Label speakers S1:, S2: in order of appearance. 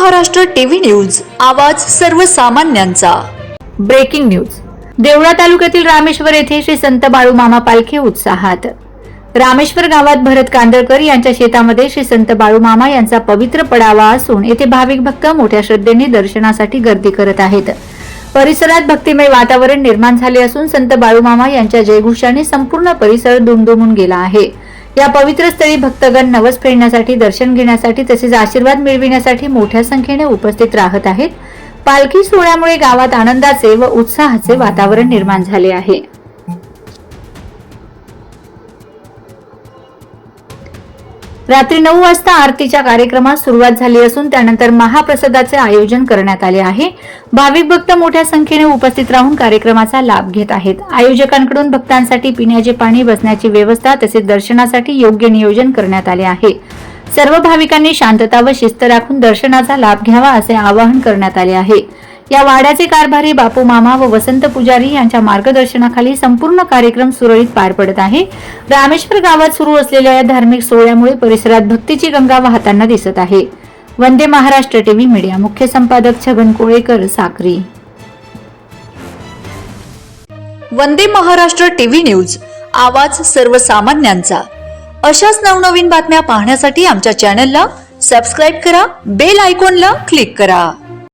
S1: Maharashtra TV news, आवाज सर्वसामान्यांचा।
S2: Breaking news. Deola तालुक्यातील रामेश्वर येथे श्री संत बाळूमामा पालखी उत्साहात। रामेश्वर गावात भरत कांदळकर यांच्या शेतामध्ये श्री संत बाळूमामा यांचा पवित्र पडावा असून येथे भाविक भक्त मोठ्या श्रद्धेने दर्शनासाठी गर्दी करत आहेत। परिसरात भक्तिमय वातावरण निर्माण झाले असून संत बाळूमामा यांच्या जयघोषाने संपूर्ण परिसर दुमदुमून गेला आहे। या पवित्र स्थळी भक्तगण नवस फेडण्यासाठी, दर्शन घेण्यासाठी तसेच आशीर्वाद मिळविण्यासाठी मोठ्या संख्येने उपस्थित राहत आहेत। पालखी सोहळ्यामुळे गावात आनंदाचे व उत्साहाचे वातावरण निर्माण झाले आहे। रात्री 9 वाजता आरतीच्या कार्यक्रमास सुरुवात झाली असून त्यानंतर महाप्रसादाचे आयोजन करण्यात आले आहे। भाविक भक्त मोठ्या संख्येने उपस्थित राहून कार्यक्रमाचा लाभ घेत आहेत। आयोजकांकडून भक्तांसाठी पिण्याचे पाणी, बसण्याची व्यवस्था तसेच दर्शनासाठी योग्य नियोजन करण्यात आले आहे। सर्व भाविकांनी शांतता व शिस्त राखून दर्शनाचा लाभ घ्यावा असे आवाहन करण्यात आले आहे। या वाड्याचे कारभारी बापू मामा व वसंत पुजारी यांच्या मार्गदर्शनाखाली संपूर्ण कार्यक्रम सुरळीत पार पडत आहे। रामेश्वर गावात सुरू असलेल्या या धार्मिक सोहळ्यामुळे परिसरात भक्तीची गंगा वाहताना दिसत आहे। वंदे महाराष्ट्र टीव्ही मीडिया, मुख्य संपादक छगन कोळेकर, साक्री।
S1: वंदे महाराष्ट्र टीव्ही न्यूज, आवाज सर्वसामान्यांचा। अशाच नवनवीन बातम्या पाहण्यासाठी आमच्या चॅनलला सबस्क्राइब करा, बेल आयकॉनला क्लिक करा।